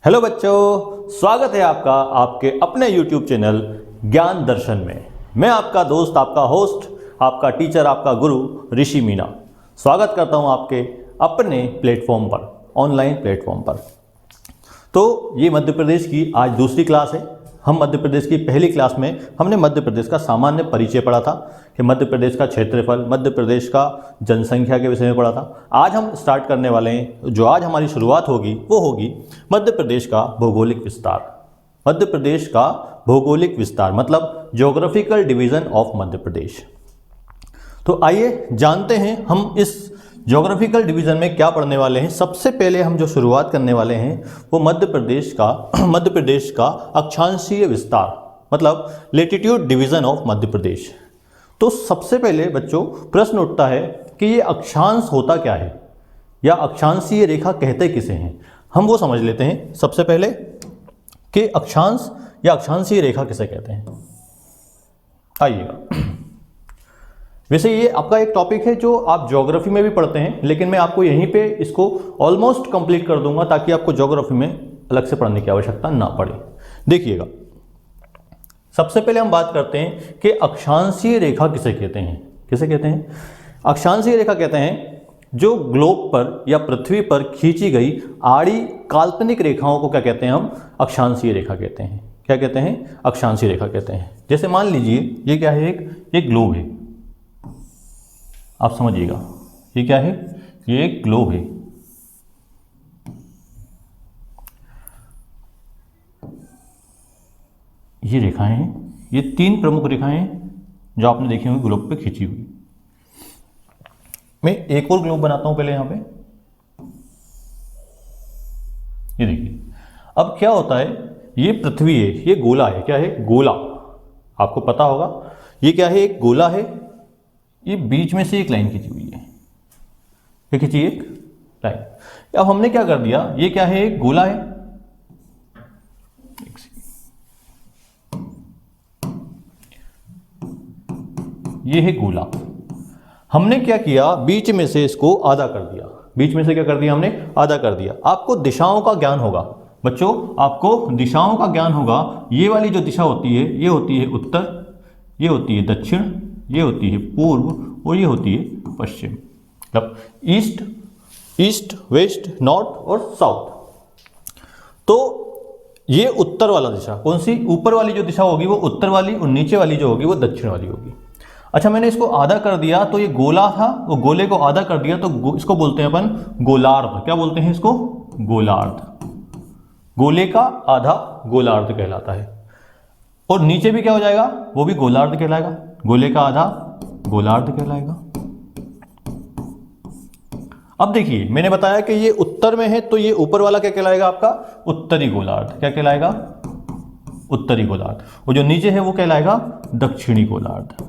Hello बच्चों, स्वागत है आपका आपके अपने YouTube चैनल ज्ञान दर्शन में। मैं आपका दोस्त, आपका होस्ट, आपका टीचर, आपका गुरु ऋषि मीना स्वागत करता हूं आपके अपने प्लेटफॉर्म पर, ऑनलाइन प्लेटफॉर्म पर। तो ये मध्य प्रदेश की आज दूसरी क्लास है। हम मध्य प्रदेश की पहली क्लास में हमने मध्य प्रदेश का सामान्य परिचय पढ़ा था कि मध्य प्रदेश का क्षेत्रफल, मध्य प्रदेश का जनसंख्या के विषय में पढ़ा था। आज हम स्टार्ट करने वाले हैं, जो आज हमारी शुरुआत होगी वो होगी मध्य प्रदेश का भौगोलिक विस्तार। मध्य प्रदेश का भौगोलिक विस्तार मतलब geographical division of Madhya Pradesh. तो आइए जानते हैं हम इस ज्योग्राफिकल डिवीजन में क्या पढ़ने वाले हैं। सबसे पहले हम जो शुरुआत करने वाले हैं वो मध्य प्रदेश का अक्षांशीय विस्तार मतलब latitude division of Madhya Pradesh. तो सबसे पहले बच्चों प्रश्न उठता है कि ये अक्षांश होता क्या है या अक्षांशीय रेखा कहते किसे हैं। हम वो समझ लेते हैं सबसे पहले कि अक्षांश या अक्षांशीय रेखा किसे कहते हैं। आइएगा, वैसे ये आपका एक टॉपिक है जो आप ज्योग्राफी में भी पढ़ते हैं, लेकिन मैं आपको यहीं पे इसको ऑलमोस्ट कंप्लीट कर दूंगा ताकि आपको ज्योग्राफी में अलग से पढ़ने की आवश्यकता ना पड़े। देखिएगा, सबसे पहले हम बात करते हैं कि अक्षांशीय रेखा किसे कहते हैं। किसे कहते हैं? अक्षांशीय रेखा कहते हैं जो ग्लोब पर या पृथ्वी पर खींची गई आड़ी काल्पनिक रेखाओं को क्या कहते हैं? हम अक्षांशीय रेखा कहते हैं। क्या कहते हैं? अक्षांशीय रेखा कहते हैं। जैसे मान लीजिए ये क्या है, एक ग्लोब है। आप समझिएगा, ये क्या है? ये एक ग्लोब है। ये रेखाएं हैं, ये तीन प्रमुख रेखाएं हैं जो आपने देखी होंगी ग्लोब पे खींची हुई। मैं एक और ग्लोब बनाता हूं पहले यहां पे। ये देखिए, अब क्या होता है, ये पृथ्वी है, ये गोला है। क्या है? गोला। आपको पता होगा ये क्या है? एक गोला है। ये बीच में से एक लाइन खींची हुई है। ये खींची एक लाइन। अब हमने क्या कर दिया, ये क्या है? एक गोला है। ये है गोला। हमने क्या किया, बीच में से इसको आधा कर दिया। बीच में से क्या कर दिया हमने? आधा कर दिया। आपको दिशाओं का ज्ञान होगा बच्चों, आपको दिशाओं का ज्ञान होगा। ये वाली जो दिशा होती है ये होती है उत्तर, ये होती है दक्षिण, ये होती है पूर्व और ये होती है पश्चिम। मतलब ईस्ट, वेस्ट, नॉर्थ और साउथ। तो ये उत्तर वाला दिशा कौन सी? ऊपर वाली जो दिशा होगी वो उत्तर वाली और नीचे वाली जो होगी वो दक्षिण वाली होगी। अच्छा, मैंने इसको आधा कर दिया तो ये गोला था, वो गोले को आधा कर दिया तो इसको बोलते हैं अपन गोलार्ध। क्या बोलते हैं इसको? गोलार्ध। गोले का आधा गोलार्ध कहलाता है। और नीचे भी क्या हो जाएगा? वो भी गोलार्ध कहलाएगा। गोले का आधा गोलार्ध कहलाएगा। अब देखिए, मैंने बताया कि ये उत्तर में है तो ये ऊपर वाला क्या कहलाएगा? आपका उत्तरी गोलार्ध। क्या कहलाएगा? उत्तरी गोलार्ध। और जो नीचे है वो कहलाएगा दक्षिणी गोलार्ध।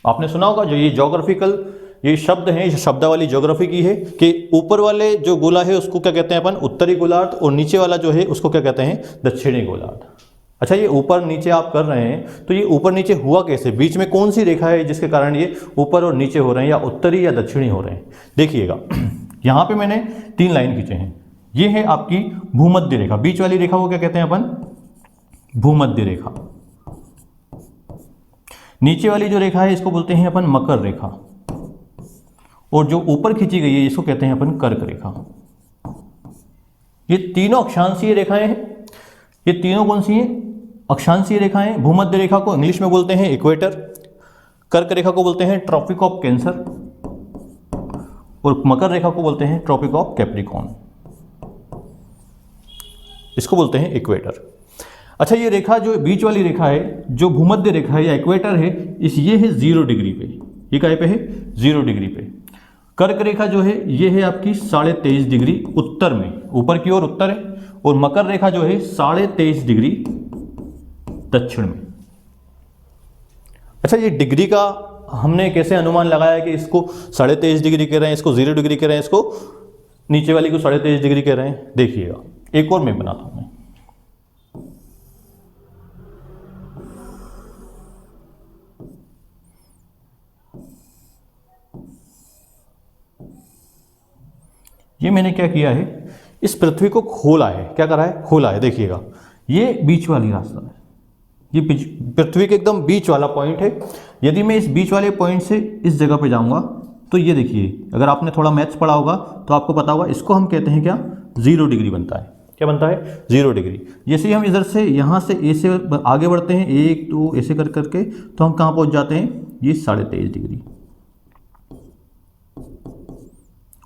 आपने सुना होगा जो ये ज्योग्राफिकल ये शब्द हैं, ये शब्दावली ज्योग्राफी की है कि ऊपर वाले जो गोला है उसको क्या कहते हैं अपन? उत्तरी गोलार्ध। और नीचे वाला जो है उसको क्या कहते हैं? दक्षिणी गोलार्ध। अच्छा, ये ऊपर नीचे आप कर रहे हैं तो ये ऊपर नीचे हुआ कैसे? बीच में कौन सी रेखा है जिसके कारण ये ऊपर और नीचे हो रहे हैं, या उत्तरी या दक्षिणी हो रहे हैं? देखिएगा, यहां पे मैंने तीन लाइन खींचे हैं। ये है आपकी भूमध्य रेखा। बीच वाली रेखा को क्या कहते हैं अपन? भूमध्य रेखा। नीचे वाली जो रेखा है इसको बोलते हैं अपन मकर रेखा। और जो ऊपर खींची गई है इसको कहते हैं अपन कर्क रेखा। ये तीनों अक्षांशीय रेखाएं हैं। ये तीनों कौन सी हैं? अक्षांशीय रेखाएं। भूमध्य रेखा को इंग्लिश में बोलते हैं इक्वेटर, कर्क रेखा को बोलते हैं ट्रॉपिक ऑफ कैंसर, और मकर रेखा को बोलते हैं ट्रॉपिक ऑफ कैप्रिकॉर्न। इसको बोलते हैं इक्वेटर। अच्छा, ये रेखा जो बीच वाली रेखा है, जो भूमध्य रेखा है या इक्वेटर है, ये है 0 डिग्री पे। ये कहीं पे है? 0 डिग्री पे। कर्क रेखा जो है ये है आपकी 23.5 डिग्री उत्तर में, ऊपर की ओर उत्तर है। और मकर रेखा जो है 23.5 डिग्री दक्षिण में। अच्छा, ये डिग्री का हमने कैसे अनुमान लगाया कि इसको 23.5 डिग्री कह रहे हैं, इसको 0 डिग्री कह रहे हैं, इसको नीचे वाली को 23.5 डिग्री कह रहे हैं? देखिएगा, एक और मैं बनाता हूं। ये मैंने क्या किया है, इस पृथ्वी को खोला है, क्या करा है, खोला है। देखिएगा ये बीच वाली रास्ता है, ये पृथ्वी के एकदम बीच वाला पॉइंट है। यदि मैं इस बीच वाले पॉइंट से इस जगह पे जाऊंगा तो ये देखिए, अगर आपने थोड़ा मैथ्स पढ़ा होगा तो आपको पता होगा, इसको हम कहते हैं क्या, 0 डिग्री बनता है। क्या बनता है, 0 डिग्री। जैसे ही हम इधर से यहाँ से ए से आगे बढ़ते हैं, 1 2 ऐसे कर करके, तो हम कहाँ पहुँच जाते हैं, ये 23.5 डिग्री।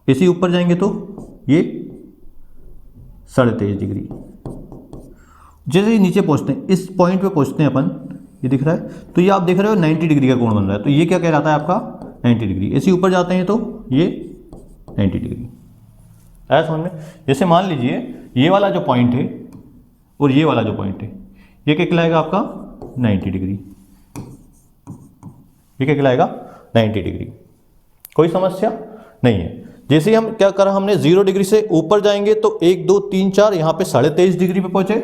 ऐसे ऊपर जाएंगे तो ये 23.5 डिग्री। जैसे ही नीचे पहुँचते हैं, इस पॉइंट पे पहुँचते हैं अपन, ये दिख रहा है, तो ये आप देख रहे हो 90 डिग्री का कोण बन रहा है, तो ये क्या कहलाता है आपका, 90 डिग्री। ऐसे ऊपर जाते हैं तो ये 90 डिग्री। आया समझ में। जैसे मान लीजिए ये वाला जो पॉइंट है और ये वाला जो पॉइंट है, ये क्या कहलाएगा आपका, 90 डिग्री। ये क्या कहलाएगा, 90 डिग्री। कोई समस्या नहीं है। जैसे ही हम क्या करा, हमने 0 डिग्री से ऊपर जाएंगे तो 1 2 3 4, यहाँ पे 23.5 डिग्री पे पहुंचे,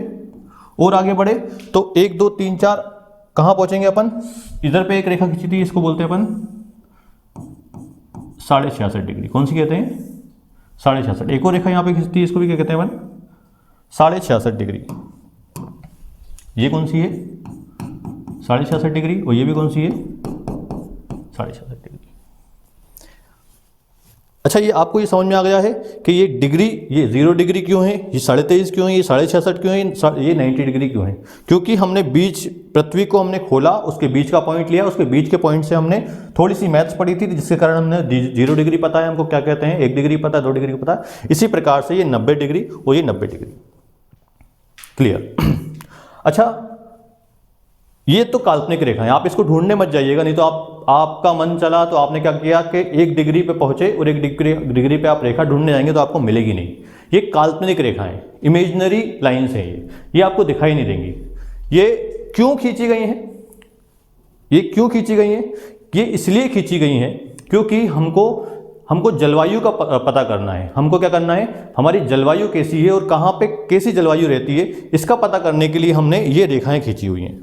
और आगे बढ़े तो 1 2 3 4 कहाँ पहुंचेंगे अपन, इधर पे एक रेखा खींची थी, इसको बोलते हैं अपन 66.5 डिग्री। कौन सी कहते हैं, 66.5। एक और रेखा यहाँ पे खींचती है, इसको भी क्या कहते हैं अपन, 66.5 डिग्री। ये कौन सी है, 66.5 डिग्री, और ये भी कौन सी है, 66.5 डिग्री। अच्छा, ये आपको ये समझ में आ गया है कि ये डिग्री, ये 0 डिग्री क्यों है, ये 23.5 क्यों है, ये 66.5 क्यों है, ये 90 डिग्री क्यों है। क्योंकि हमने बीच, पृथ्वी को हमने खोला, उसके बीच का पॉइंट लिया, उसके बीच के पॉइंट से हमने थोड़ी सी मैथ्स पढ़ी थी, जिसके कारण हमने 0 डिग्री पता है हमको क्या कहते हैं, 1 डिग्री पता है, 2 डिग्री पता है। इसी प्रकार से ये 90 डिग्री और ये 90 डिग्री। क्लियर। अच्छा, ये तो काल्पनिक रेखा है, आप इसको ढूंढने मत जाइएगा, नहीं तो आपका मन चला तो आपने क्या किया कि 1 डिग्री पे पहुंचे और 1 डिग्री पे आप रेखा ढूंढने जाएंगे तो आपको मिलेगी नहीं। ये काल्पनिक रेखा है, इमेजिनरी लाइन्स हैं, ये आपको दिखाई नहीं देंगी। ये क्यों खींची गई हैं, ये क्यों खींची गई हैं, ये इसलिए खींची गई हैं क्योंकि हमको जलवायु का पता करना है। हमको क्या करना है, हमारी जलवायु कैसी है और कहाँ पे कैसी जलवायु रहती है, इसका पता करने के लिए हमने ये रेखाएं खींची हुई हैं।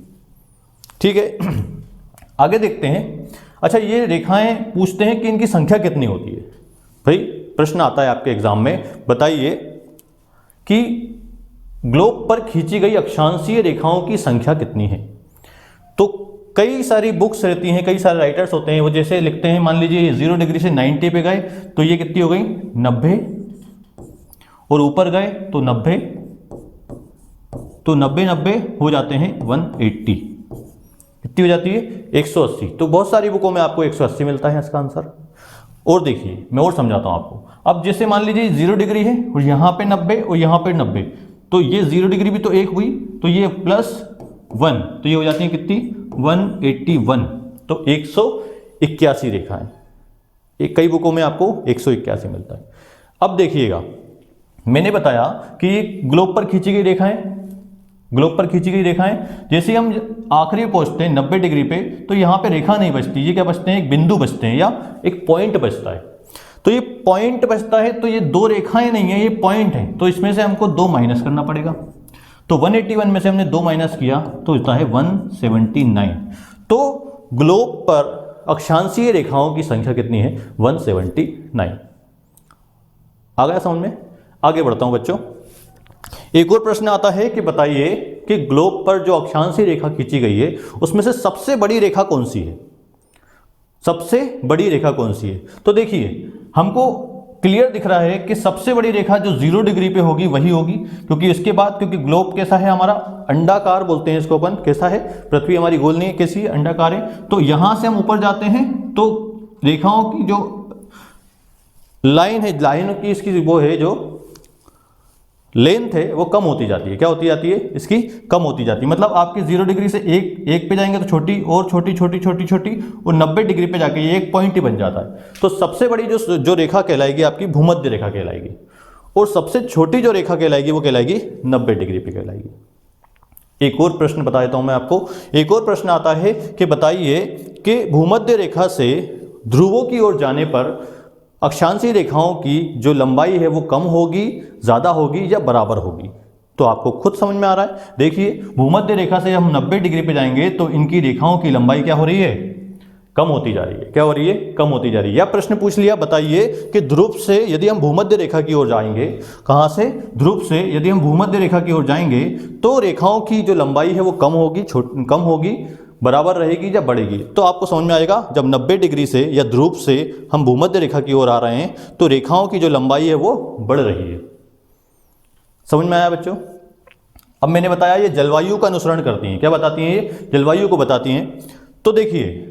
ठीक है, आगे देखते हैं। अच्छा, ये रेखाएं पूछते हैं कि इनकी संख्या कितनी होती है। भाई प्रश्न आता है आपके एग्जाम में, बताइए कि ग्लोब पर खींची गई अक्षांशीय रेखाओं की संख्या कितनी है। तो कई सारी बुक्स रहती हैं, कई सारे राइटर्स होते हैं, वो जैसे लिखते हैं, मान लीजिए 0 डिग्री से 90 पे गए तो ये कितनी हो गई, 90, और ऊपर गए तो 90, तो 90 हो जाते हैं 180। कितनी हो जाती है, 180। तो बहुत सारी बुकों में आपको 180 मिलता है इसका आंसर। और देखिए मैं और समझाता हूं आपको। अब जैसे मान लीजिए 0 डिग्री है और यहाँ पे 90 और यहाँ पे 90, तो ये 0 डिग्री भी तो 1 हुई, तो ये +1, तो ये हो जाती है कितनी, 181। तो 181 रेखाएं, एक कई बुकों में आपको 181 मिलता है। अब देखिएगा, मैंने बताया कि ये ग्लोब पर खींची गई रेखाएं, ग्लोब पर खींची गई रेखाएं, जैसे हम आखिरी पहुंचते हैं 90 डिग्री पे, तो यहाँ पे रेखा नहीं बचती, ये क्या बचते हैं, एक बिंदु बचते हैं या एक पॉइंट बचता है। तो ये पॉइंट बचता है, तो ये 2 रेखाएं नहीं है, ये पॉइंट है, तो इसमें से हमको 2 माइनस करना पड़ेगा। तो 181 में से हमने 2 माइनस किया तो होता है 179। तो ग्लोब पर अक्षांशीय रेखाओं की संख्या कितनी है, 179। आ गया समझ में। आगे बढ़ता हूं बच्चों। एक और प्रश्न आता है कि बताइए कि ग्लोब पर जो अक्षांशीय रेखा खींची गई है उसमें से सबसे बड़ी रेखा कौन सी है, सबसे बड़ी रेखा कौन सी है। तो देखिए हमको क्लियर दिख रहा है कि सबसे बड़ी रेखा जो 0 डिग्री पे होगी वही होगी, क्योंकि इसके बाद, क्योंकि ग्लोब कैसा है हमारा, अंडाकार बोलते हैं इसको अपन, कैसा है, पृथ्वी हमारी गोल नहीं है, कैसी है, अंडाकार है। तो यहां से हम ऊपर जाते हैं तो रेखाओं की जो लाइन है, लाइन की इसकी वो है जो लेंथ है वो कम होती जाती है। क्या होती जाती है, इसकी कम होती जाती है। मतलब आपकी 0 डिग्री से एक पे जाएंगे तो छोटी और छोटी छोटी छोटी छोटी, और 90 डिग्री पे जाके ये एक पॉइंट ही बन जाता है। तो सबसे बड़ी जो रेखा कहलाएगी आपकी भूमध्य रेखा कहलाएगी, और सबसे छोटी जो रेखा कहलाएगी वो कहलाएगी 90 डिग्री पे कहलाएगी। एक और प्रश्न बता देता हूं मैं आपको। एक और प्रश्न आता है कि बताइए कि भूमध्य रेखा से ध्रुवों की ओर जाने पर अक्षांशीय रेखाओं की जो लंबाई है वो कम होगी, ज़्यादा होगी या बराबर होगी। तो आपको खुद समझ में आ रहा है। देखिए भूमध्य रेखा से हम 90 डिग्री पे जाएंगे तो इनकी रेखाओं की लंबाई क्या हो रही है, कम होती जा रही है। क्या हो रही है? कम होती जा रही है। या प्रश्न पूछ लिया, बताइए कि ध्रुव से यदि हम भूमध्य रेखा की ओर जाएंगे, कहाँ से? ध्रुव से यदि हम भूमध्य रेखा की ओर जाएंगे तो रेखाओं की जो लंबाई है वो कम होगी, कम होगी, बराबर रहेगी या बढ़ेगी? तो आपको समझ में आएगा, जब 90 डिग्री से या ध्रुव से हम भूमध्य रेखा की ओर आ रहे हैं तो रेखाओं की जो लंबाई है वो बढ़ रही है। समझ में आया बच्चों? अब मैंने बताया ये जलवायु का अनुसरण करती हैं। क्या बताती हैं? ये जलवायु को बताती हैं। तो देखिए,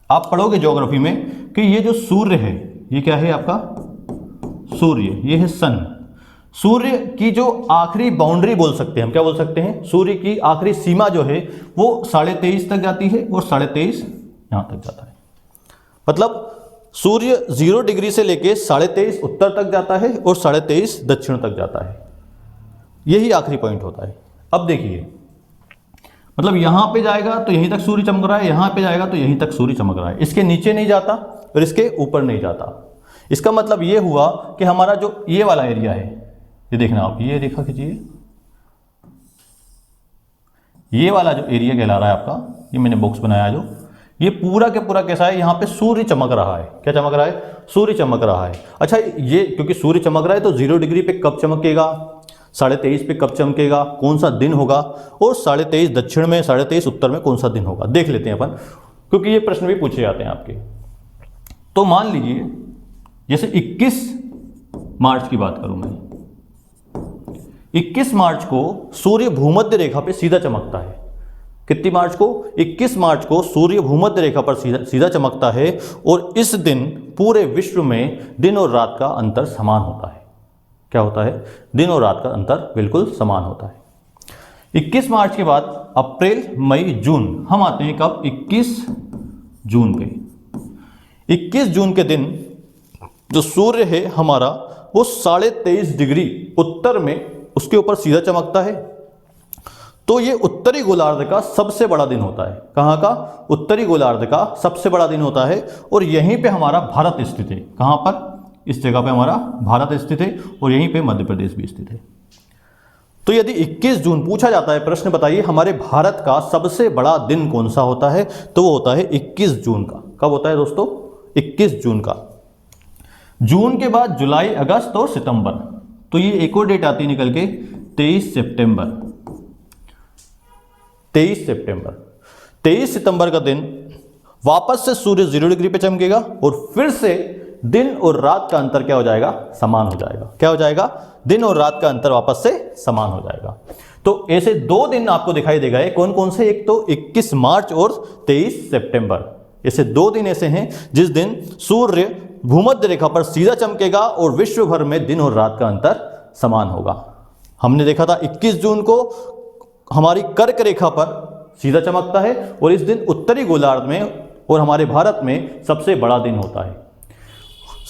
आप पढ़ोगे ज्योग्राफी में कि ये जो सूर्य है, ये क्या है आपका? सूर्य, ये है सन। सूर्य की जो आखिरी बाउंड्री बोल सकते हैं हम, क्या बोल सकते हैं? सूर्य की आखिरी सीमा जो है वो 23.5 तक जाती है और 23.5 यहां तक जाता है। मतलब सूर्य 0 डिग्री से लेके 23.5 उत्तर तक जाता है और 23.5 दक्षिण तक जाता है। यही आखिरी पॉइंट होता है। अब देखिए, मतलब यहां पे जाएगा तो यहीं तक सूर्य चमक रहा है, यहां पे जाएगा तो यहीं तक सूर्य चमक रहा है, इसके नीचे नहीं जाता और इसके ऊपर नहीं जाता। इसका मतलब ये हुआ कि हमारा जो ये वाला एरिया है, ये देखना आप, ये रेखा खींचिए, ये वाला जो एरिया कहला रहा है आपका, ये मैंने बॉक्स बनाया जो, ये पूरा के पूरा कैसा है? यहाँ पे सूर्य चमक रहा है। क्या चमक रहा है? सूर्य चमक रहा है। अच्छा, ये क्योंकि सूर्य चमक रहा है तो 0 डिग्री पे कब चमकेगा, 23.5 पे कब चमकेगा, कौन सा दिन होगा, और 23.5 दक्षिण में, 23.5 उत्तर में कौन सा दिन होगा, देख लेते हैं अपन, क्योंकि ये प्रश्न भी पूछे जाते हैं आपके। तो मान लीजिए जैसे 21 मार्च की बात करूं मैं, 21 मार्च को सूर्य भूमध्य रेखा पे सीधा चमकता है। कितनी मार्च को? 21 मार्च को सूर्य भूमध्य रेखा पर सीधा चमकता है और इस दिन पूरे विश्व में दिन और रात का अंतर समान होता है। क्या होता है? दिन और रात का अंतर बिल्कुल समान होता है। 21 मार्च के बाद अप्रैल, मई, जून, हम आते हैं कब? 21 जून पे। 21 जून के दिन जो सूर्य है हमारा वो 23.5 डिग्री उत्तर में उसके ऊपर सीधा चमकता है। तो ये उत्तरी गोलार्ध का सबसे बड़ा दिन होता है। कहाँ का? उत्तरी गोलार्ध का सबसे बड़ा दिन होता है और यहीं पे हमारा भारत स्थित है। कहाँ पर? इस जगह पे हमारा भारत स्थित है और यहीं पे मध्य प्रदेश भी स्थित है। तो यदि 21 जून पूछा जाता है प्रश्न, बताइए हमारे भारत का सबसे बड़ा दिन कौन सा होता है, तो वो होता है 21 जून का। कब होता है दोस्तों? 21 जून का। जून के बाद जुलाई, अगस्त और सितंबर, तो ये एक और डेट आती है निकल के 23 सितंबर। 23 सितंबर, 23 सितंबर का दिन वापस से सूर्य 0 डिग्री पे चमकेगा और फिर से दिन और रात का अंतर क्या हो जाएगा? समान हो जाएगा। क्या हो जाएगा? दिन और रात का अंतर वापस से समान हो जाएगा। तो ऐसे 2 दिन आपको दिखाई देगा। कौन कौन से? एक तो 21 मार्च और 23 सितंबर। ऐसे 2 दिन ऐसे हैं जिस दिन सूर्य भूमध्य रेखा पर सीधा चमकेगा और विश्व भर में दिन और रात का अंतर समान होगा। हमने देखा था 21 जून को हमारी कर्क रेखा पर सीधा चमकता है और इस दिन उत्तरी गोलार्ध में और हमारे भारत में सबसे बड़ा दिन होता है।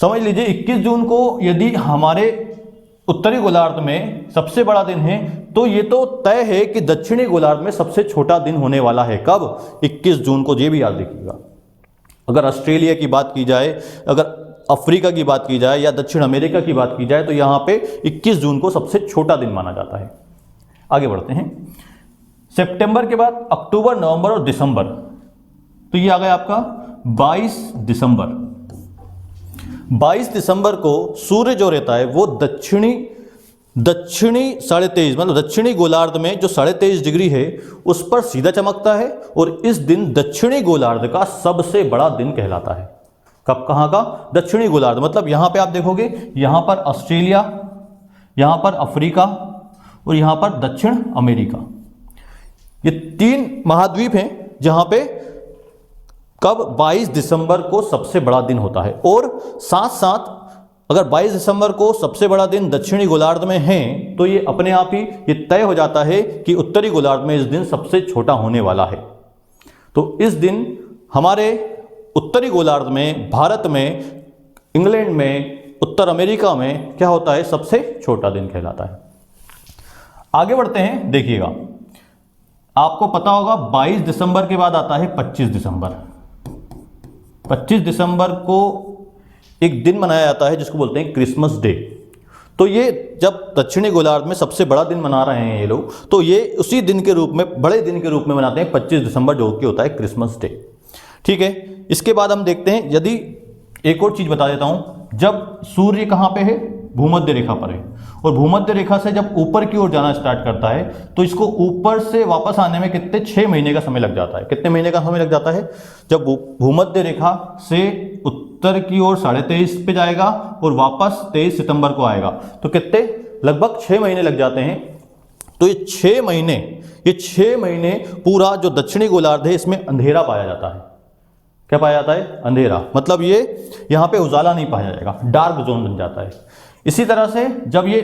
समझ लीजिए 21 जून को यदि हमारे उत्तरी गोलार्ध में सबसे बड़ा दिन है तो ये तो तय है कि दक्षिणी गोलार्ध में सबसे छोटा दिन होने वाला है। कब? 21 जून को। ये भी याद रखिएगा। अगर ऑस्ट्रेलिया की बात की जाए, अगर अफ्रीका की बात की जाए या दक्षिण अमेरिका की बात की जाए तो यहाँ पे 21 जून को सबसे छोटा दिन माना जाता है। आगे बढ़ते हैं। सितंबर के बाद अक्टूबर, नवंबर और दिसंबर, तो ये आ गया आपका 22 दिसंबर। 22 दिसंबर को सूर्य जो रहता है वो दक्षिणी 23.5 मतलब दक्षिणी गोलार्ध में जो 23.5 डिग्री है उस पर सीधा चमकता है और इस दिन दक्षिणी गोलार्ध का सबसे बड़ा दिन कहलाता है। कब? कहाँ का? दक्षिणी गोलार्ध। मतलब यहां पे आप देखोगे, यहां पर ऑस्ट्रेलिया, यहां पर अफ्रीका और यहां पर दक्षिण अमेरिका, ये 3 महाद्वीप हैं जहां पे कब? 22 दिसंबर को सबसे बड़ा दिन होता है। और साथ साथ अगर 22 दिसंबर को सबसे बड़ा दिन दक्षिणी गोलार्ध में है तो ये अपने आप ही ये तय हो जाता है कि उत्तरी गोलार्ध में इस दिन सबसे छोटा होने वाला है। तो इस दिन हमारे उत्तरी गोलार्ध में, भारत में, इंग्लैंड में, उत्तर अमेरिका में क्या होता है? सबसे छोटा दिन कहलाता है। आगे बढ़ते हैं। देखिएगा, आपको पता होगा 22 दिसंबर के बाद आता है 25 दिसंबर। 25 दिसंबर को एक दिन मनाया जाता है जिसको बोलते हैं क्रिसमस डे। तो ये जब दक्षिणी गोलार्ध में सबसे बड़ा दिन मना रहे हैं ये लोग, तो ये उसी दिन के रूप में, बड़े दिन के रूप में मनाते हैं 25 दिसंबर, जो कि होता है क्रिसमस डे। ठीक है, इसके बाद हम देखते हैं, यदि एक और चीज बता देता हूं, जब सूर्य कहां पे है, भूमध्य रेखा पर है, और भूमध्य रेखा से जब ऊपर की ओर जाना स्टार्ट करता है तो इसको ऊपर से वापस आने में कितने 6 महीने का समय लग जाता है। कितने महीने का समय लग जाता है? जब भूमध्य रेखा से उत्तर की ओर 23.5 पे जाएगा और वापस 23 सितंबर को आएगा, तो कितने, लगभग 6 महीने लग जाते हैं। तो ये 6 महीने पूरा जो दक्षिणी गोलार्ध है इसमें अंधेरा पाया जाता है। क्या पाया जाता है? अंधेरा। मतलब ये यहाँ पे उजाला नहीं पाया जाएगा, डार्क जोन बन जाता है। इसी तरह से जब ये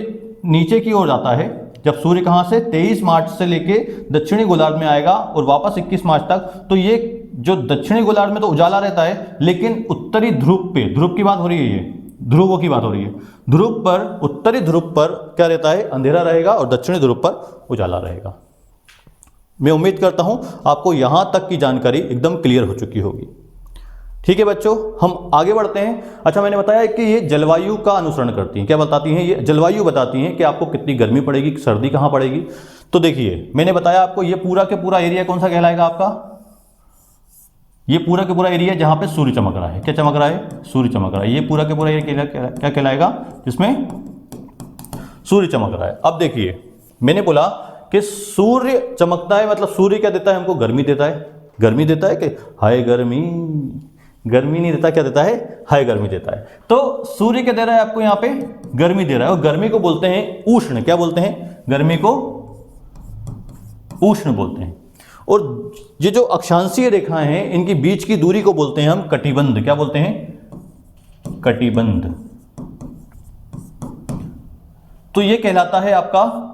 नीचे की ओर जाता है, जब सूर्य कहाँ से 23 मार्च से लेके दक्षिणी गोलार्ध में आएगा और वापस 21 मार्च तक, तो ये जो दक्षिणी गोलार्ध में तो उजाला रहता है, लेकिन उत्तरी ध्रुव पे, ध्रुव की बात हो रही है, ये ध्रुवों की बात हो रही है, ध्रुव पर, उत्तरी ध्रुव पर क्या रहता है? अंधेरा रहेगा और दक्षिणी ध्रुव पर उजाला रहेगा। मैं उम्मीद करता हूं आपको यहां तक की जानकारी एकदम क्लियर हो चुकी होगी। ठीक है बच्चों, हम आगे बढ़ते हैं। अच्छा, मैंने बताया कि ये जलवायु का अनुसरण करती हैं। क्या बताती हैं? ये जलवायु बताती हैं कि आपको कितनी गर्मी पड़ेगी, सर्दी कहाँ पड़ेगी। तो देखिए, मैंने बताया आपको ये पूरा के पूरा एरिया कौन सा कहलाएगा आपका? ये पूरा के पूरा एरिया जहां पे सूर्य चमक रहा है। क्या चमक रहा है? सूर्य चमक रहा है। ये पूरा के पूरा एरिया क्या कहलाएगा? जिसमें सूर्य चमक रहा है। अब देखिए, मैंने बोला कि सूर्य चमकता है, मतलब सूर्य क्या देता है हमको? गर्मी देता है। गर्मी देता है कि हाय गर्मी, गर्मी नहीं देता, क्या देता है? हाय गर्मी देता है। तो सूर्य क्या दे रहा है आपको? यहाँ पे गर्मी दे रहा है, और गर्मी को बोलते हैं उष्ण। क्या बोलते हैं? गर्मी को उष्ण बोलते हैं। और ये जो अक्षांशीय रेखाएं हैं, इनकी बीच की दूरी को बोलते हैं हम कटिबंध। क्या बोलते हैं? कटिबंध। तो ये कहलाता है आपका,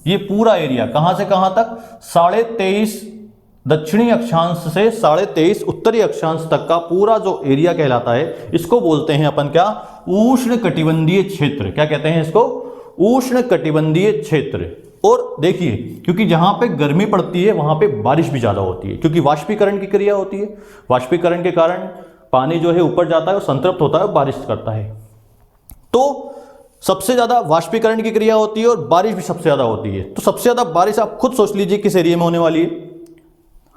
ये पूरा एरिया कहां से कहां तक? 23.5 दक्षिणी अक्षांश से 23.5 उत्तरी अक्षांश तक का पूरा जो एरिया कहलाता है, इसको बोलते हैं अपन क्या? उष्ण कटिबंधीय क्षेत्र। क्या कहते हैं इसको? उष्ण कटिबंधीय क्षेत्र। और देखिए, क्योंकि जहां पे गर्मी पड़ती है वहां पे बारिश भी ज्यादा होती है, क्योंकि वाष्पीकरण की क्रिया होती है। वाष्पीकरण के कारण पानी जो है ऊपर जाता है और संतृप्त होता है और बारिश करता है। तो सबसे ज्यादा वाष्पीकरण की क्रिया होती है और बारिश भी सबसे ज्यादा होती है। तो सबसे ज्यादा बारिश आप खुद सोच लीजिए किस एरिया में होने वाली है।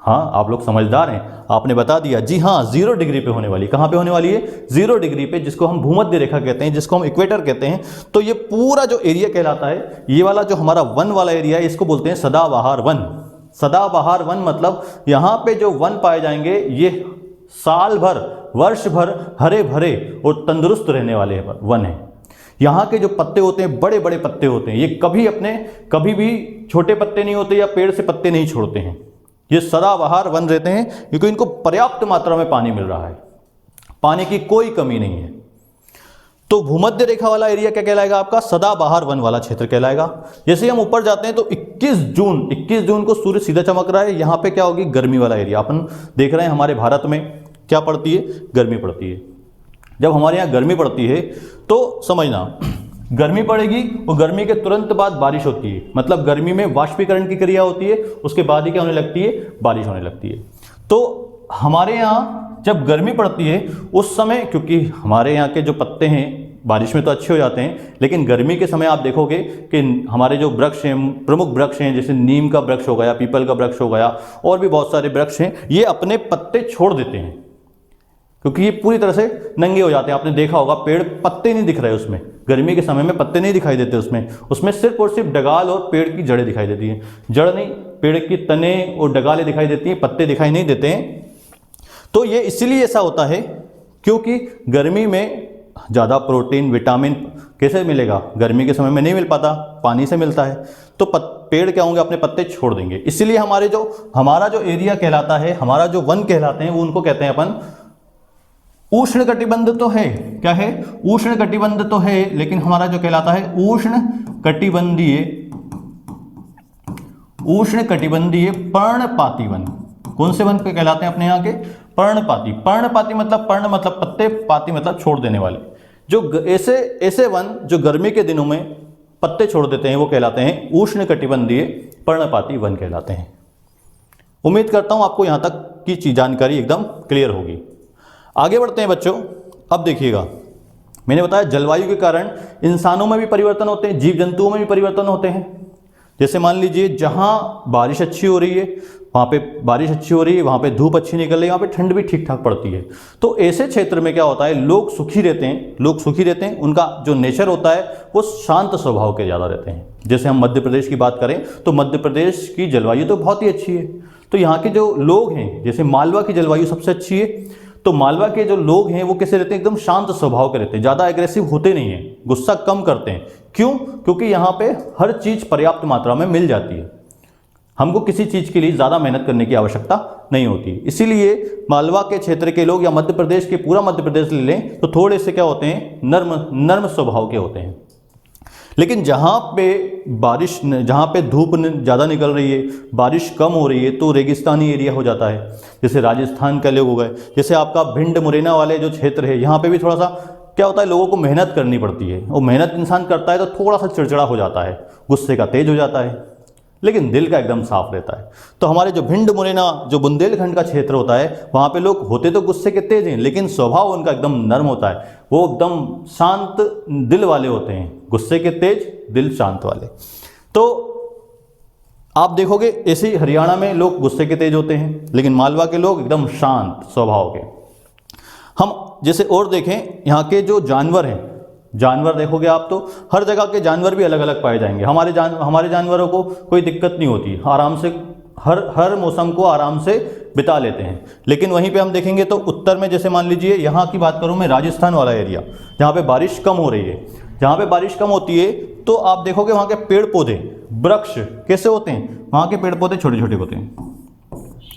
हाँ, आप लोग समझदार हैं, आपने बता दिया। जी हाँ, 0 डिग्री पे होने वाली। कहां पे होने वाली है? 0 डिग्री पे, जिसको हम भूमध्य रेखा कहते हैं, जिसको हम इक्वेटर कहते हैं। तो ये पूरा जो एरिया कहलाता है, ये वाला जो हमारा वन वाला एरिया है, इसको बोलते हैं सदाबहार वन। सदाबहार वन मतलब यहां पे जो वन पाए जाएंगे, ये साल भर, वर्ष भर हरे भरे और तंदुरुस्त रहने वाले वन है। यहाँ के जो पत्ते होते हैं, बड़े बड़े पत्ते होते हैं, ये कभी भी छोटे पत्ते नहीं होते या पेड़ से पत्ते नहीं छोड़ते हैं। ये सदाबहार वन रहते हैं क्योंकि इनको पर्याप्त मात्रा में पानी मिल रहा है, पानी की कोई कमी नहीं है। तो भूमध्य रेखा वाला एरिया क्या कहलाएगा आपका? सदाबहार वन वाला क्षेत्र कहलाएगा। जैसे हम ऊपर जाते हैं तो 21 जून को सूर्य सीधा चमक रहा है। यहाँ पे क्या होगी? गर्मी वाला एरिया। अपन देख रहे हैं हमारे भारत में क्या पड़ती है? गर्मी पड़ती है। जब हमारे यहाँ गर्मी पड़ती है तो समझना, गर्मी पड़ेगी और गर्मी के तुरंत बाद बारिश होती है। मतलब गर्मी में वाष्पीकरण की क्रिया होती है, उसके बाद ही क्या होने लगती है? बारिश होने लगती है। तो हमारे यहाँ जब गर्मी पड़ती है उस समय, क्योंकि हमारे यहाँ के जो पत्ते हैं बारिश में तो अच्छे हो जाते हैं, लेकिन गर्मी के समय आप देखोगे कि हमारे जो वृक्ष हैं, प्रमुख वृक्ष हैं, जैसे नीम का वृक्ष हो गया, पीपल का वृक्ष हो गया, और भी बहुत सारे वृक्ष हैं, ये अपने पत्ते छोड़ देते हैं क्योंकि ये पूरी तरह से नंगे हो जाते हैं। आपने देखा होगा, पेड़ पत्ते नहीं दिख रहे उसमें, गर्मी के समय में पत्ते नहीं दिखाई देते उसमें सिर्फ और सिर्फ डगाल और पेड़ की जड़ें दिखाई देती हैं। जड़ नहीं, पेड़ की तने और डगालें दिखाई देती हैं, पत्ते दिखाई नहीं देते हैं। तो ये इसलिए ऐसा होता है क्योंकि गर्मी में ज़्यादा प्रोटीन, विटामिन कैसे मिलेगा? गर्मी के समय में नहीं मिल पाता, पानी से मिलता है। तो पेड़ क्या होंगे? अपने पत्ते छोड़ देंगे। इसलिए हमारा जो एरिया कहलाता है, हमारा जो वन कहलाते हैं, वो उनको कहते हैं अपन उष्ण कटिबंध तो है। क्या है? उष्ण कटिबंध तो है, लेकिन हमारा जो कहलाता है उष्ण कटिबंधीय पर्णपाती वन। कौन से वन पे कहलाते हैं अपने यहाँ के? पर्णपाती। पर्णपाती मतलब पर्ण मतलब पत्ते, पाती मतलब छोड़ देने वाले। जो ऐसे वन जो गर्मी के दिनों में पत्ते छोड़ देते हैं वो कहलाते हैं उष्ण कटिबंधीय पर्णपाती वन कहलाते हैं। उम्मीद करता हूं आपको यहां तक की जानकारी एकदम क्लियर होगी। आगे बढ़ते हैं बच्चों। अब देखिएगा, मैंने बताया जलवायु के कारण इंसानों में भी परिवर्तन होते हैं, जीव जंतुओं में भी परिवर्तन होते हैं। जैसे मान लीजिए जहाँ बारिश अच्छी हो रही है वहाँ पे बारिश अच्छी हो रही है, वहाँ पे धूप अच्छी निकल रही है, वहाँ पे ठंड भी ठीक ठाक पड़ती है। तो ऐसे क्षेत्र में क्या होता है, लोग सुखी रहते हैं, लोग सुखी रहते हैं, उनका जो नेचर होता है वो शांत स्वभाव के ज़्यादा रहते हैं। जैसे हम मध्य प्रदेश की बात करें तो मध्य प्रदेश की जलवायु तो बहुत ही अच्छी है। तो यहाँ के जो लोग हैं, जैसे मालवा की जलवायु सबसे अच्छी है, तो मालवा के जो लोग हैं वो कैसे रहते हैं, एकदम शांत स्वभाव के रहते हैं, ज़्यादा एग्रेसिव होते नहीं हैं, गुस्सा कम करते हैं। क्यों? क्योंकि यहाँ पे हर चीज़ पर्याप्त मात्रा में मिल जाती है, हमको किसी चीज़ के लिए ज़्यादा मेहनत करने की आवश्यकता नहीं होती। इसीलिए मालवा के क्षेत्र के लोग या मध्य प्रदेश के पूरा मध्य प्रदेश ले लें तो थोड़े से क्या होते हैं, नर्म स्वभाव के होते हैं। लेकिन जहाँ पे धूप ज़्यादा निकल रही है, बारिश कम हो रही है, तो रेगिस्तानी एरिया हो जाता है। जैसे राजस्थान के लोग हो गए, जैसे आपका भिंड मुरैना वाले जो क्षेत्र है, यहाँ पे भी थोड़ा सा क्या होता है, लोगों को मेहनत करनी पड़ती है, और मेहनत इंसान करता है तो थोड़ा सा चिड़चिड़ा हो जाता है, गुस्से का तेज हो जाता है, लेकिन दिल का एकदम साफ रहता है। तो हमारे जो भिंड मुरैना जो बुंदेलखंड का क्षेत्र होता है, वहाँ पे लोग होते तो गुस्से के तेज हैं, लेकिन स्वभाव उनका एकदम नर्म होता है, वो एकदम शांत दिल वाले होते हैं, गुस्से के तेज, दिल शांत वाले। तो आप देखोगे ऐसे ही हरियाणा में लोग गुस्से के तेज होते हैं, लेकिन मालवा के लोग एकदम शांत स्वभाव के। हम जैसे और देखें, यहाँ के जो जानवर हैं, जानवर देखोगे आप तो हर जगह के जानवर भी अलग अलग पाए जाएंगे। हमारे जानवरों को कोई दिक्कत नहीं होती, आराम से हर मौसम को आराम से बिता लेते हैं। लेकिन वहीं पे हम देखेंगे तो उत्तर में, जैसे मान लीजिए यहाँ की बात करूँ मैं, राजस्थान वाला एरिया जहाँ पे बारिश कम हो रही है, जहाँ पे बारिश कम होती है तो आप देखोगे वहाँ के पेड़ पौधे, वृक्ष कैसे होते हैं, वहाँ के पेड़ पौधे छोटे छोटे होते हैं।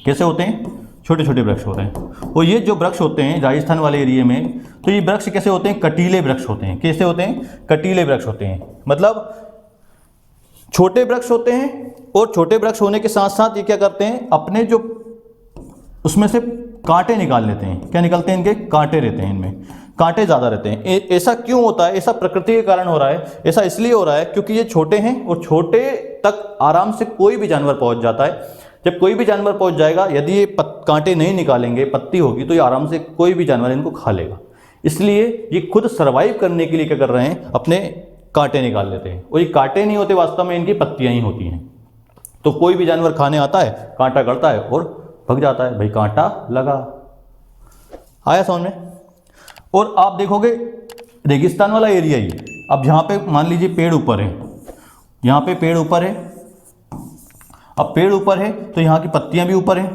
कैसे होते हैं? छोटे छोटे वृक्ष होते हैं। और ये जो वृक्ष होते हैं राजस्थान वाले एरिया में, तो ये वृक्ष कैसे होते हैं, कटीले वृक्ष होते हैं। कैसे होते हैं? कटीले वृक्ष होते हैं, मतलब छोटे वृक्ष होते हैं। और छोटे वृक्ष होने के साथ साथ ये क्या करते हैं, अपने जो उसमें से कांटे निकाल लेते हैं। क्या निकलते हैं? इनके कांटे रहते हैं, इनमें कांटे ज़्यादा रहते हैं। ऐसा क्यों होता है? ऐसा प्रकृति के कारण हो रहा है। ऐसा इसलिए हो रहा है क्योंकि ये छोटे हैं और छोटे तक आराम से कोई भी जानवर पहुंच जाता है। जब कोई भी जानवर पहुंच जाएगा, यदि ये कांटे नहीं निकालेंगे, पत्ती होगी, तो ये आराम से कोई भी जानवर इनको खा लेगा। इसलिए ये खुद सर्वाइव करने के लिए क्या कर रहे हैं, अपने कांटे निकाल लेते हैं। और ये कांटे नहीं होते, वास्तव में इनकी पत्तियां ही होती हैं। तो कोई भी जानवर खाने आता है, कांटा करता है और भग जाता है, भाई कांटा लगा। आया समझ में? और आप देखोगे रेगिस्तान वाला एरिया ही, अब यहाँ पे मान लीजिए पेड़ ऊपर है, यहाँ पे पेड़ ऊपर है, अब पेड़ ऊपर है तो यहाँ की पत्तियां भी ऊपर हैं,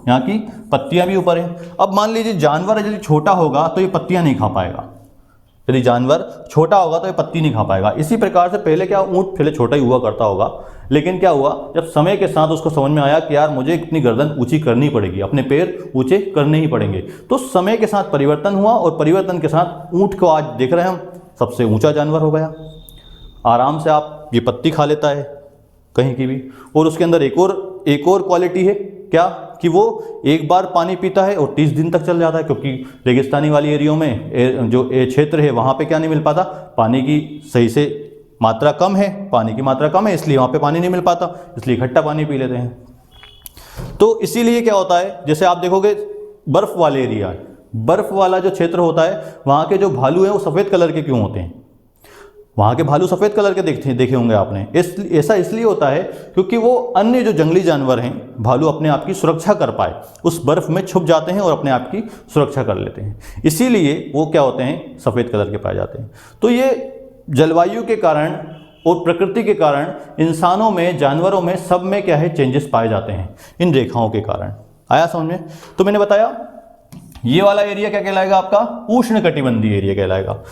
यहाँ की पत्तियां भी ऊपर हैं। अब मान लीजिए जानवर यदि छोटा होगा तो ये पत्तियां नहीं खा पाएगा, यदि जानवर छोटा होगा तो ये पत्ती नहीं खा पाएगा। इसी प्रकार से पहले क्या, ऊँट पहले छोटा ही हुआ करता होगा, लेकिन क्या हुआ, जब समय के साथ उसको समझ में आया कि यार मुझे इतनी गर्दन ऊंची करनी पड़ेगी, अपने पैर ऊंचे करने ही पड़ेंगे, तो समय के साथ परिवर्तन हुआ। और परिवर्तन के साथ ऊँट को आज देख रहे हैं हम, सबसे ऊंचा जानवर हो गया। आराम से आप ये पत्ती खा लेता है कहीं की भी। और उसके अंदर एक और क्वालिटी है, क्या, कि वो एक बार पानी पीता है और 30 दिन तक चल जाता है। क्योंकि रेगिस्तानी वाली एरियो में जो क्षेत्र है वहाँ पे क्या नहीं मिल पाता, पानी की सही से मात्रा कम है, पानी की मात्रा कम है, इसलिए वहाँ पे पानी नहीं मिल पाता, इसलिए इकट्ठा पानी पी लेते हैं। तो इसीलिए क्या होता है, जैसे आप देखोगे बर्फ वाले एरिया, बर्फ वाला जो क्षेत्र होता है, वहाँ के जो भालू हैं वो सफ़ेद कलर के क्यों होते हैं? वहाँ के भालू सफ़ेद कलर के देखे होंगे आपने। ऐसा इसलिए होता है क्योंकि वो अन्य जो जंगली जानवर हैं, भालू अपने आप की सुरक्षा कर पाए, उस बर्फ़ में छुप जाते हैं और अपने आप की सुरक्षा कर लेते हैं, इसीलिए वो क्या होते हैं, सफ़ेद कलर के पाए जाते हैं। तो ये जलवायु के कारण और प्रकृति के कारण इंसानों में, जानवरों में, सब में क्या है, चेंजेस पाए जाते हैं इन रेखाओं के कारण। आया समझ में? तो मैंने बताया ये वाला एरिया क्या कहलाएगा, आपका उष्णकटिबंधीय एरिया कहलाएगा।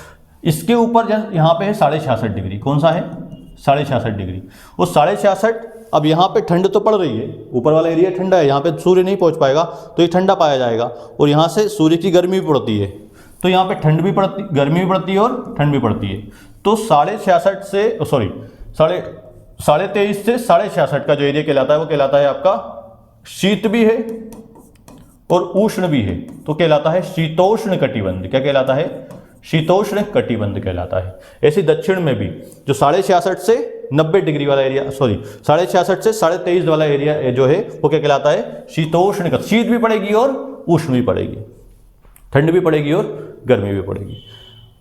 इसके ऊपर यहाँ पे है 66.5 डिग्री, कौन सा है, 66.5 डिग्री। और 66.5, अब यहाँ पे ठंड तो पड़ रही है, ऊपर वाला एरिया ठंडा है, यहाँ पे सूर्य नहीं पहुँच पाएगा तो ये ठंडा पाया जाएगा। और यहाँ से सूर्य की गर्मी भी पड़ती है, तो यहाँ पे ठंड भी पड़ती, गर्मी भी पड़ती है और ठंड भी पड़ती है। तो 23.5 से 23.5 से 66.5 का जो एरिया कहलाता है वो कहलाता है आपका शीत भी है और उष्ण भी है, तो कहलाता है शीतोष्ण कटिबंध। क्या कहलाता है? शीतोष्ण कटिबंध कहलाता है। ऐसे दक्षिण में भी जो 66.5 से 90 डिग्री वाला एरिया, 66.5 से 23.5 वाला एरिया जो है वो क्या कहलाता है, शीतोष्ण। शीत भी पड़ेगी और उष्ण भी पड़ेगी, ठंड भी पड़ेगी और गर्मी भी पड़ेगी।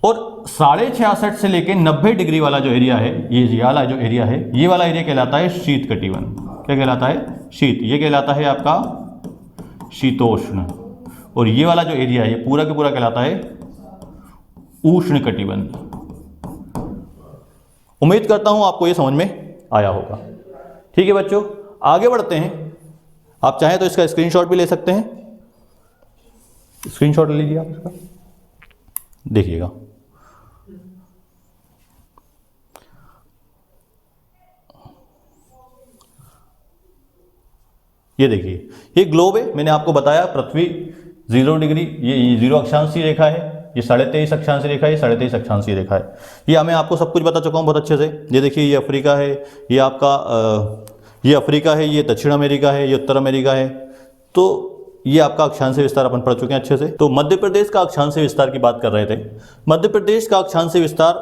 और 66.5 से लेके 90 डिग्री वाला जो एरिया है, ये वाला जो एरिया है, ये वाला एरिया कहलाता है शीत कटिबंध। क्या कहलाता है? शीत। ये कहलाता है आपका शीतोष्ण। और ये वाला जो एरिया है, ये पूरा का पूरा कहलाता है उष्ण कटिबंध। उम्मीद करता हूं आपको ये समझ में आया होगा। ठीक है बच्चों, आगे बढ़ते हैं। आप चाहें तो इसका स्क्रीनशॉट भी ले सकते हैं। स्क्रीनशॉट ले लीजिए आप इसका, देखिएगा। ये देखिए, ये ग्लोब है। मैंने आपको बताया पृथ्वी 0 डिग्री, ये 0 अक्षांशीय रेखा है, ये 23.5 अक्षांशीय रेखा है, ये 23.5 अक्षांशीय रेखा है। ये मैं आपको सब कुछ बता चुका हूँ बहुत अच्छे से। ये देखिए, ये अफ्रीका है, ये आपका ये अफ्रीका है, ये दक्षिण अमेरिका है, ये उत्तर अमेरिका है। तो ये आपका अक्षांशीय विस्तार अपन पढ़ चुके हैं अच्छे से। तो मध्य प्रदेश का अक्षांशीय विस्तार की बात कर रहे थे। मध्य प्रदेश का अक्षांशीय विस्तार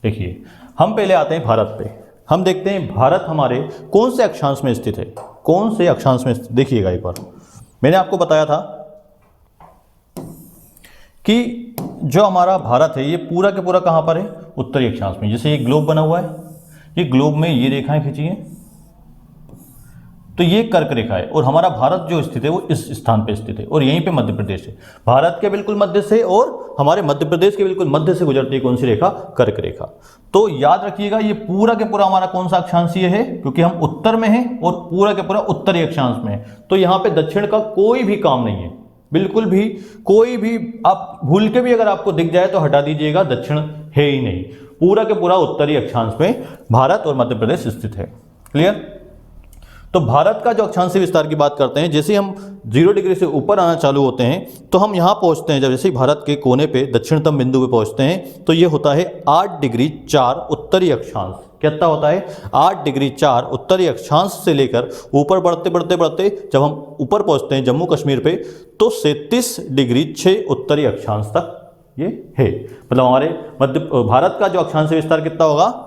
देखिए, हम पहले आते हैं भारत पे। हम देखते हैं भारत हमारे कौन से अक्षांश में स्थित है, कौन से अक्षांश में स्थित। देखिएगा एक बार, मैंने आपको बताया था कि जो हमारा भारत है ये पूरा के पूरा कहां पर है? उत्तरी अक्षांश में। जैसे ये ग्लोब बना हुआ है, ये ग्लोब में ये रेखाएं खींची हैं, तो ये कर्क रेखा है। और हमारा भारत जो स्थित है वो इस स्थान पे स्थित है, और यहीं पे मध्य प्रदेश है। भारत के बिल्कुल मध्य से और हमारे मध्य प्रदेश के बिल्कुल मध्य से गुजरती है कौन सी रेखा? कर्क रेखा। तो याद रखिएगा, ये पूरा के पूरा हमारा कौन सा अक्षांशीय है? क्योंकि हम उत्तर में हैं और पूरा के पूरा उत्तरी अक्षांश में है, तो यहाँ पे दक्षिण का कोई भी काम नहीं है, बिल्कुल भी। कोई भी आप भूल के भी अगर आपको दिख जाए तो हटा दीजिएगा, दक्षिण है ही नहीं। पूरा के पूरा उत्तरी अक्षांश में भारत और मध्य प्रदेश स्थित है। क्लियर? तो भारत का जो अक्षांशीय विस्तार की बात करते हैं, जैसे हम 0 डिग्री से ऊपर आना चालू होते हैं तो हम यहाँ पहुँचते हैं, जब जैसे भारत के कोने पे दक्षिणतम बिंदु पे पहुँचते हैं तो ये होता है 8 डिग्री 4 उत्तरी अक्षांश। कितना होता है? 8 डिग्री 4 उत्तरी अक्षांश से लेकर ऊपर बढ़ते बढ़ते बढ़ते जब हम ऊपर पहुँचते हैं जम्मू कश्मीर पे, तो 37 डिग्री 6 उत्तरी अक्षांश तक ये है। मतलब हमारे मध्य भारत का जो अक्षांशीय विस्तार कितना होगा?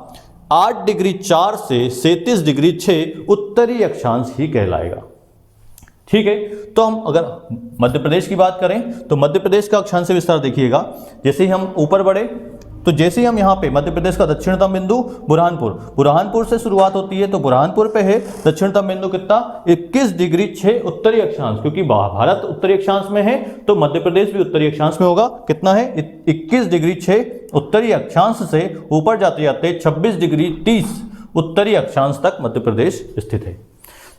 8 डिग्री 4 से 37 डिग्री 6 उत्तरी अक्षांश ही कहलाएगा। ठीक है, तो हम अगर मध्य प्रदेश की बात करें तो मध्य प्रदेश का अक्षांशीय विस्तार देखिएगा। जैसे ही हम ऊपर बढ़े तो जैसे ही हम यहाँ पे मध्य प्रदेश का दक्षिणतम बिंदु बुरहानपुर से शुरुआत होती है, तो बुरहानपुर पे है दक्षिणतम बिंदु कितना? 21 डिग्री 6 उत्तरी अक्षांश। क्योंकि भारत उत्तरी अक्षांश में है तो मध्य प्रदेश भी उत्तरी अक्षांश में होगा। कितना है? 21 डिग्री 6 उत्तरी अक्षांश से ऊपर जाते जाते 26 डिग्री 30 उत्तरी अक्षांश तक मध्य प्रदेश स्थित है।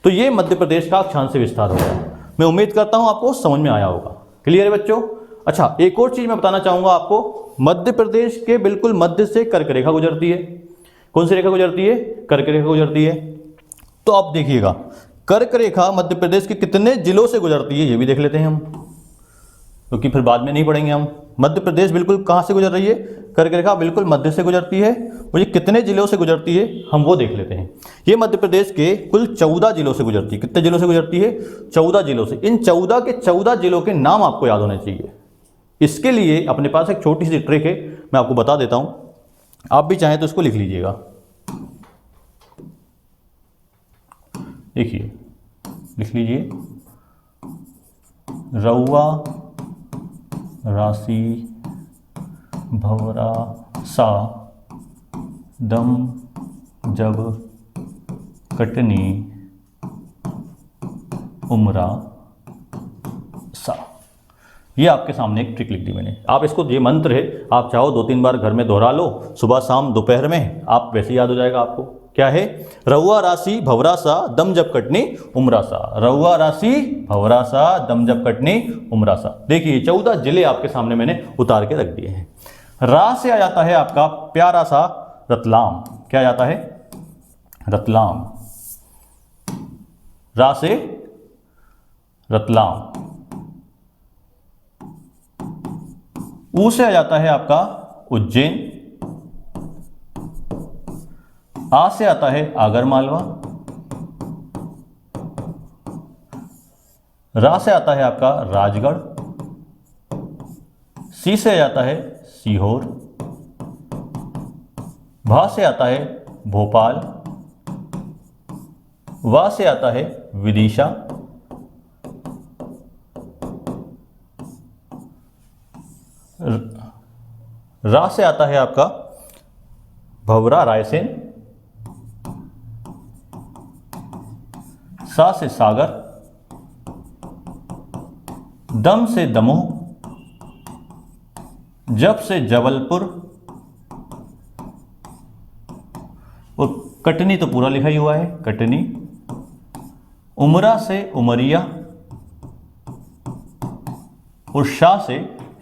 तो ये मध्य प्रदेश का अक्षांशीय विस्तार हो गया। मैं उम्मीद करता हूं आपको समझ में आया होगा। क्लियर है बच्चों? अच्छा, एक और चीज मैं बताना चाहूंगा आपको। मध्य प्रदेश के बिल्कुल मध्य से कर्क रेखा गुजरती है। कौन सी रेखा गुजरती है? कर्क रेखा गुजरती है। तो आप देखिएगा, कर्क रेखा मध्य प्रदेश के कितने जिलों से गुजरती है ये भी देख लेते हैं हम, क्योंकि फिर बाद में नहीं पढ़ेंगे हम। मध्य प्रदेश बिल्कुल कहां से गुजर रही है? कर्क रेखा बिल्कुल मध्य से गुजरती है। और ये कितने जिलों से गुजरती है हम वो देख लेते हैं। ये मध्य प्रदेश के कुल 14 जिलों से गुजरती है। कितने जिलों से गुजरती है? 14 जिलों से। इन 14 के 14 जिलों के नाम आपको याद होने चाहिए। इसके लिए अपने पास एक छोटी सी ट्रिक है, मैं आपको बता देता हूं, आप भी चाहें तो इसको लिख लीजिएगा। देखिए, लिख लीजिए, रउआ राशि भवरा सा दम जब कटनी उमरा सा। ये आपके सामने एक ट्रिक लिख दी मैंने। आप इसको, ये मंत्र है, आप चाहो 2-3 बार घर में दोहरा लो, सुबह शाम दोपहर में, आप वैसे याद हो जाएगा आपको। क्या है? रउआ राशि भवरा सा दम जब कटनी उमरा सा। रउआ राशि भवरा सा दम जब कटनी उमरा सा। देखिए 14 जिले आपके सामने मैंने उतार के रख दिए हैं। रा से आ जाता है आपका प्यारा सा रतलाम। क्या आ जाता है? रतलाम। रा से रतलाम। ऊ से आ जाता है आपका उज्जैन। आ से आता है आगर मालवा। रा से आता है आपका राजगढ़। सी से आ जाता है सीहोर। भा से आता है भोपाल। वा से आता है विदिशा। रा से आता है आपका भंवरा रायसेन, सा से सागर, दम से दमोह, जब से जबलपुर, और कटनी तो पूरा लिखा ही हुआ है, कटनी, उमरा से उमरिया, और शाह से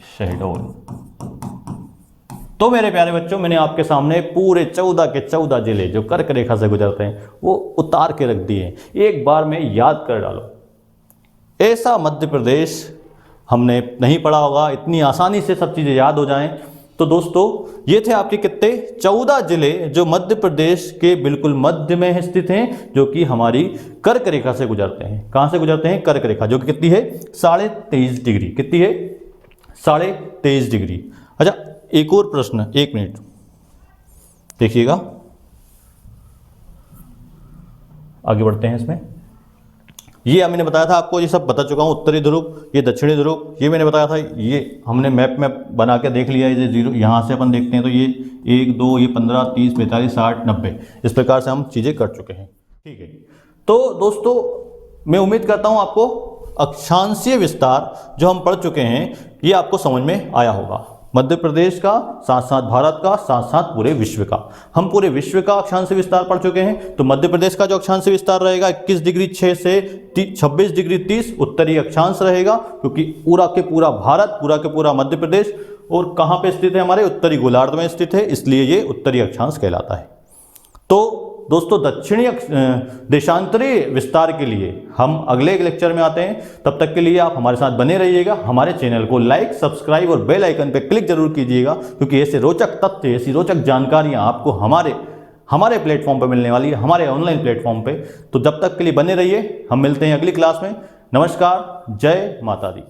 शहडोल। तो मेरे प्यारे बच्चों, मैंने आपके सामने पूरे 14 के 14 जिले जो कर्क रेखा से गुजरते हैं वो उतार के रख दिए। एक बार में याद कर डालो। ऐसा मध्य प्रदेश हमने नहीं पढ़ा होगा, इतनी आसानी से सब चीज़ें याद हो जाएं। तो दोस्तों, ये थे आपके कितने 14 जिले जो मध्य प्रदेश के बिल्कुल मध्य में स्थित हैं, जो कि हमारी कर्क रेखा से गुजरते हैं। कहाँ से गुजरते हैं? कर्क रेखा, जो कि कितनी है? 23.5 डिग्री। कितनी है? 23.5 डिग्री। अच्छा, एक और प्रश्न, 1 मिनट देखिएगा, आगे बढ़ते हैं इसमें। ये मैंने बताया था आपको, ये सब बता चुका हूँ। उत्तरी ध्रुव, ये दक्षिणी ध्रुव, ये मैंने बताया था। ये हमने मैप में बना के देख लिया है। ये 0 यहाँ से अपन देखते हैं तो ये 1 2, ये 15 30 45 60 90, इस प्रकार से हम चीज़ें कर चुके हैं। ठीक है, तो दोस्तों मैं उम्मीद करता हूँ आपको अक्षांशीय विस्तार जो हम पढ़ चुके हैं ये आपको समझ में आया होगा। मध्य प्रदेश का, साथ साथ भारत का, साथ साथ पूरे विश्व का। हम पूरे विश्व का अक्षांशीय विस्तार पढ़ चुके हैं। तो मध्य प्रदेश का जो अक्षांशीय विस्तार रहेगा 21 डिग्री 6 से 26 डिग्री 30 उत्तरी अक्षांश रहेगा, क्योंकि पूरा के पूरा भारत, पूरा के पूरा मध्य प्रदेश और कहाँ पे स्थित है? हमारे उत्तरी गोलार्ध में स्थित है, इसलिए ये उत्तरी अक्षांश कहलाता है। तो दोस्तों, दक्षिणी देशांतरी विस्तार के लिए हम अगले लेक्चर में आते हैं। तब तक के लिए आप हमारे साथ बने रहिएगा। हमारे चैनल को लाइक, सब्सक्राइब और बेल आइकन पर क्लिक जरूर कीजिएगा, क्योंकि ऐसे रोचक तथ्य, ऐसी रोचक जानकारियां आपको हमारे प्लेटफॉर्म पर मिलने वाली है, हमारे ऑनलाइन प्लेटफॉर्म पे। तो जब तक के लिए बने रहिए। हम मिलते हैं अगली क्लास में। नमस्कार, जय माता दी।